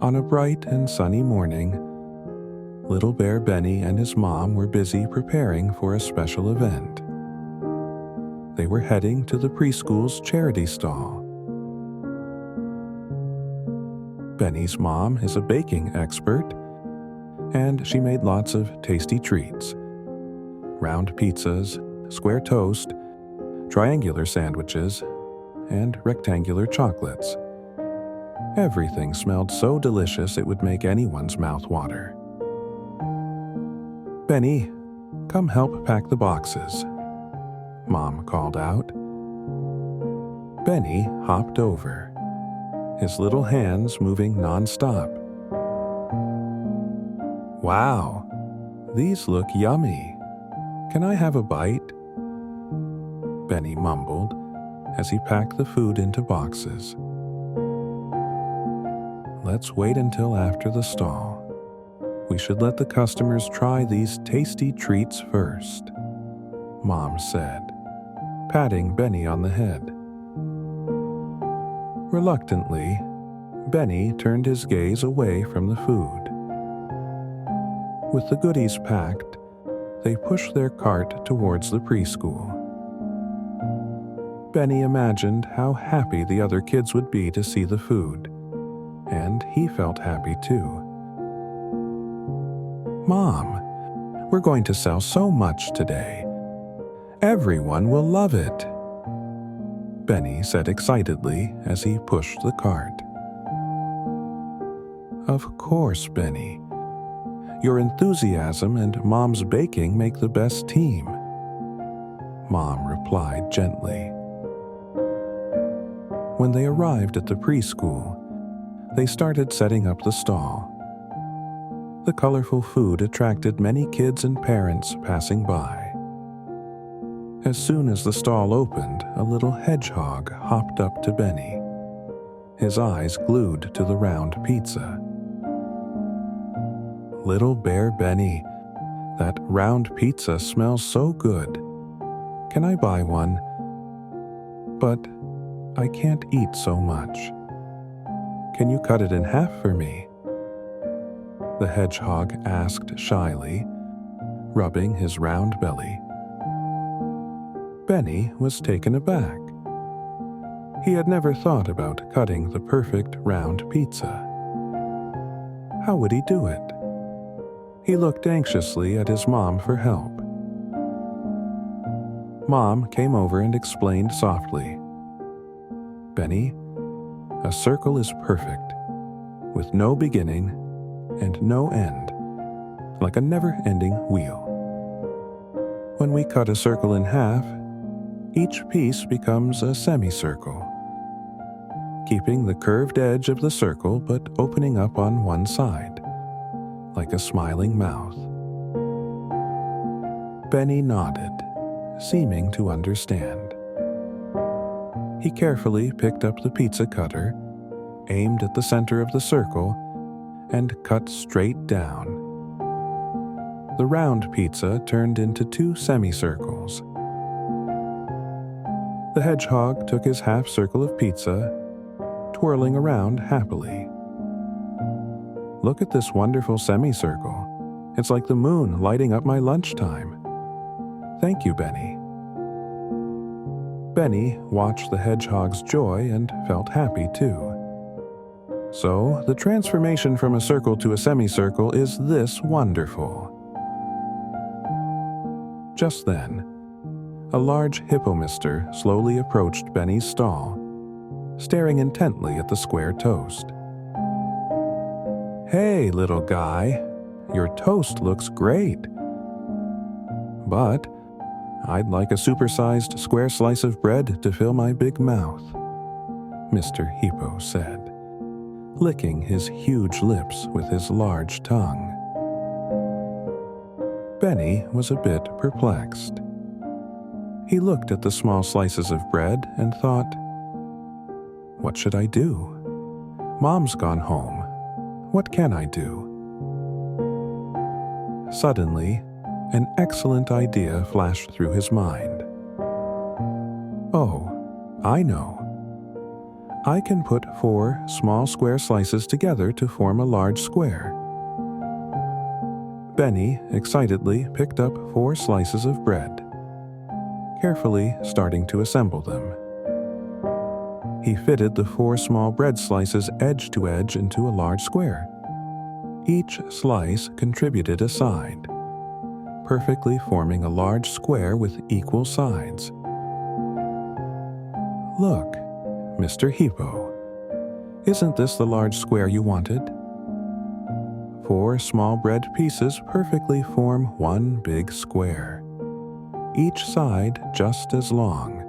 On a bright and sunny morning, little bear Benny and his mom were busy preparing for a special event. They were heading to the preschool's charity stall. Benny's mom is a baking expert, and she made lots of tasty treats: round pizzas, square toast, triangular sandwiches, and rectangular chocolates. Everything smelled so delicious it would make anyone's mouth water. "Benny, come help pack the boxes," Mom called out. Benny hopped over, his little hands moving non-stop. "Wow, these look yummy. Can I have a bite?" Benny mumbled as he packed the food into boxes. "Let's wait until after the stall. We should let the customers try these tasty treats first," Mom said, patting Benny on the head. Reluctantly, Benny turned his gaze away from the food. With the goodies packed, they pushed their cart towards the preschool. Benny imagined how happy the other kids would be to see the food, and he felt happy too. "Mom, we're going to sell so much today. Everyone will love it," Benny said excitedly as he pushed the cart. "Of course, Benny. Your enthusiasm and Mom's baking make the best team," Mom replied gently. When they arrived at the preschool, they started setting up the stall. The colorful food attracted many kids and parents passing by. As soon as the stall opened, a little hedgehog hopped up to Benny, his eyes glued to the round pizza. "Little bear Benny, that round pizza smells so good. Can I buy one? But I can't eat so much. Can you cut it in half for me?" the hedgehog asked shyly, rubbing his round belly. Benny was taken aback. He had never thought about cutting the perfect round pizza. How would he do it? He looked anxiously at his mom for help. Mom came over and explained softly, "Benny, a circle is perfect, with no beginning and no end, like a never-ending wheel. When we cut a circle in half, each piece becomes a semicircle, keeping the curved edge of the circle but opening up on one side, like a smiling mouth." Benny nodded, seeming to understand. He carefully picked up the pizza cutter, aimed at the center of the circle, and cut straight down. The round pizza turned into 2 semicircles. The hedgehog took his half circle of pizza, twirling around happily. "Look at this wonderful semicircle. It's like the moon lighting up my lunchtime. Thank you, Benny." Benny watched the hedgehog's joy and felt happy too. So, the transformation from a circle to a semicircle is this wonderful. Just then, a large hippomister slowly approached Benny's stall, staring intently at the square toast. "Hey, little guy, your toast looks great. But I'd like a supersized square slice of bread to fill my big mouth," Mr. Hippo said, licking his huge lips with his large tongue. Benny was a bit perplexed. He looked at the small slices of bread and thought, "What should I do? Mom's gone home. What can I do?" Suddenly, an excellent idea flashed through his mind. "Oh, I know. I can put 4 small square slices together to form a large square. Benny excitedly picked up 4 slices of bread, carefully starting to assemble them. He fitted the 4 small bread slices edge to edge into a large square. Each slice contributed a side, perfectly forming a large square with equal sides. Look, Mr. Hippo, isn't this the large square you wanted? 4 small bread pieces perfectly form one big square, each side just as long,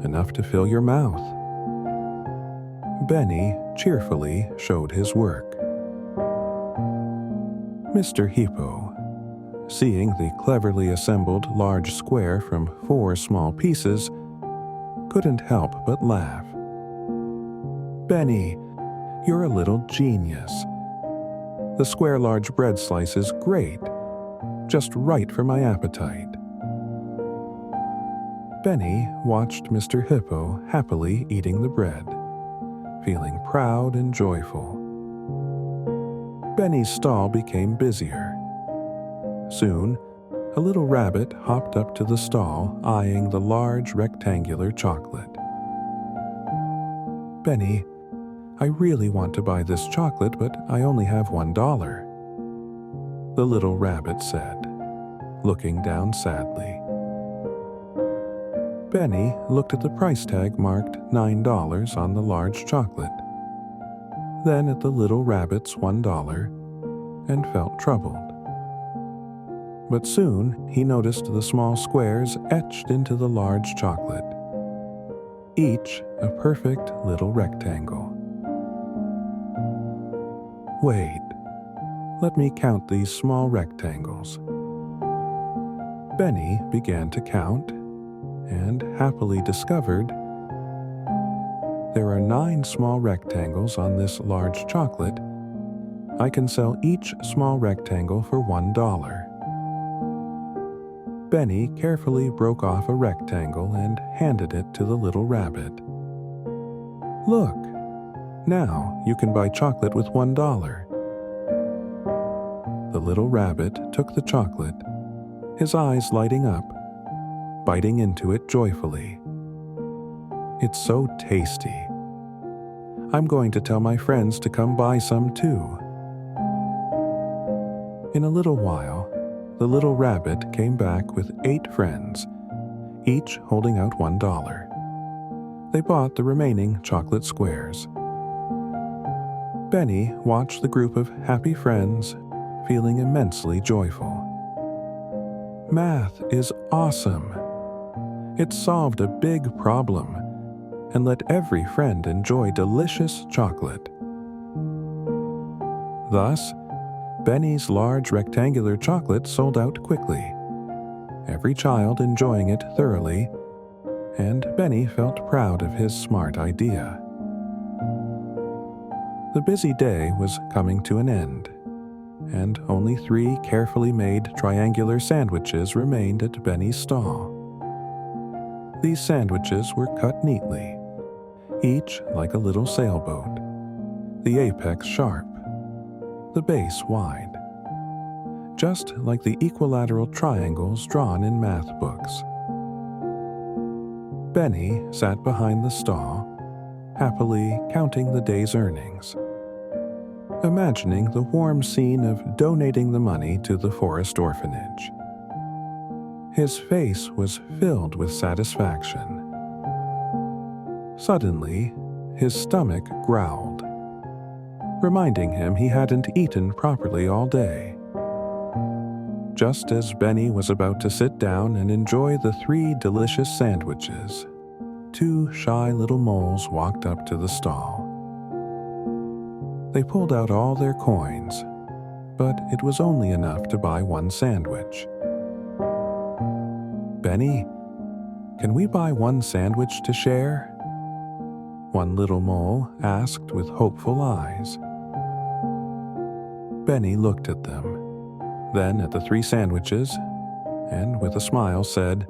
enough to fill your mouth. Benny cheerfully showed his work. Mr. Hippo, seeing the cleverly assembled large square from 4 small pieces, couldn't help but laugh. Benny, you're a little genius. The square large bread slice is great, just right for my appetite. Benny watched Mr. Hippo happily eating the bread, feeling proud and joyful. Benny's stall became busier. Soon, a little rabbit hopped up to the stall, eyeing the large rectangular chocolate. Benny, I really want to buy this chocolate, but I only have $1, the little rabbit said, looking down sadly. Benny looked at the price tag marked $9 on the large chocolate, then at the little rabbit's $1, and felt troubled. But soon he noticed the small squares etched into the large chocolate, each a perfect little rectangle. Wait, let me count these small rectangles. Benny began to count and happily discovered there are 9 small rectangles on this large chocolate. I can sell each small rectangle for $1. Benny carefully broke off a rectangle and handed it to the little rabbit. Look, now you can buy chocolate with $1. The little rabbit took the chocolate, his eyes lighting up, biting into it joyfully. It's so tasty. I'm going to tell my friends to come buy some too. In a little while, the little rabbit came back with 8 friends, each holding out $1. They bought the remaining chocolate squares. Benny watched the group of happy friends, feeling immensely joyful. Math is awesome. It solved a big problem and let every friend enjoy delicious chocolate. Thus, Benny's large rectangular chocolate sold out quickly, every child enjoying it thoroughly, and Benny felt proud of his smart idea. The busy day was coming to an end, and only 3 carefully made triangular sandwiches remained at Benny's stall. These sandwiches were cut neatly, each like a little sailboat, the apex sharp, the base wide, just like the equilateral triangles drawn in math books. Benny sat behind the stall, happily counting the day's earnings, imagining the warm scene of donating the money to the forest orphanage. His face was filled with satisfaction. Suddenly, his stomach growled, reminding him he hadn't eaten properly all day. Just as Benny was about to sit down and enjoy the 3 delicious sandwiches, 2 shy little moles walked up to the stall. They pulled out all their coins, but it was only enough to buy 1 sandwich. Benny, can we buy 1 sandwich to share? One little mole asked with hopeful eyes. Benny looked at them, then at the 3 sandwiches, and with a smile said,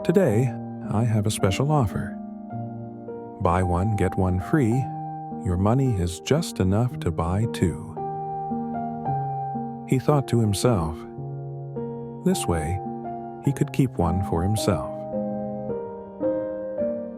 "Today, I have a special offer. buy one, get one free, your money is just enough to buy two. He thought to himself. This way, he could keep one for himself.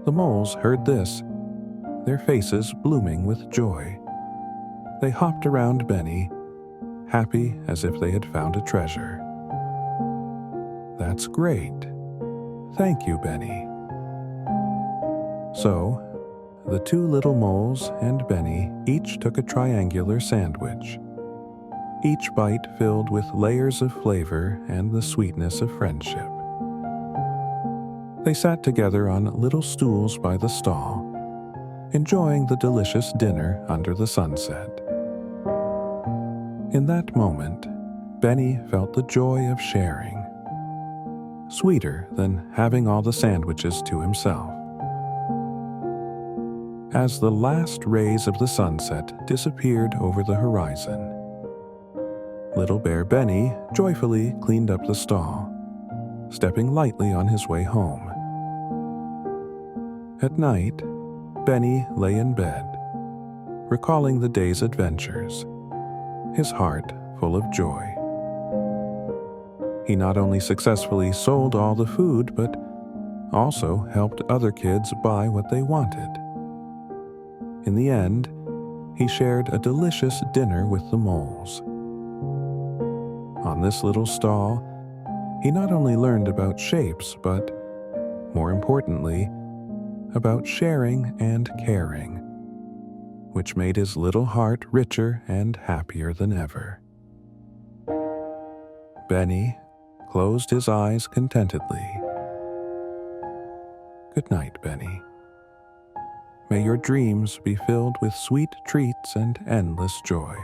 The moles heard this, their faces blooming with joy. They hopped around Benny, happy as if they had found a treasure. That's great. Thank you, Benny. So, the two little moles and Benny each took a triangular sandwich, each bite filled with layers of flavor and the sweetness of friendship. They sat together on little stools by the stall, enjoying the delicious dinner under the sunset. In that moment, Benny felt the joy of sharing, sweeter than having all the sandwiches to himself. As the last rays of the sunset disappeared over the horizon, little bear Benny joyfully cleaned up the stall, stepping lightly on his way home. At night, Benny lay in bed, recalling the day's adventures, his heart full of joy. He not only successfully sold all the food, but also helped other kids buy what they wanted. In the end, he shared a delicious dinner with the moles. On this little stall, he not only learned about shapes, but, more importantly, about sharing and caring, which made his little heart richer and happier than ever. Benny closed his eyes contentedly. Good night, Benny. May your dreams be filled with sweet treats and endless joy.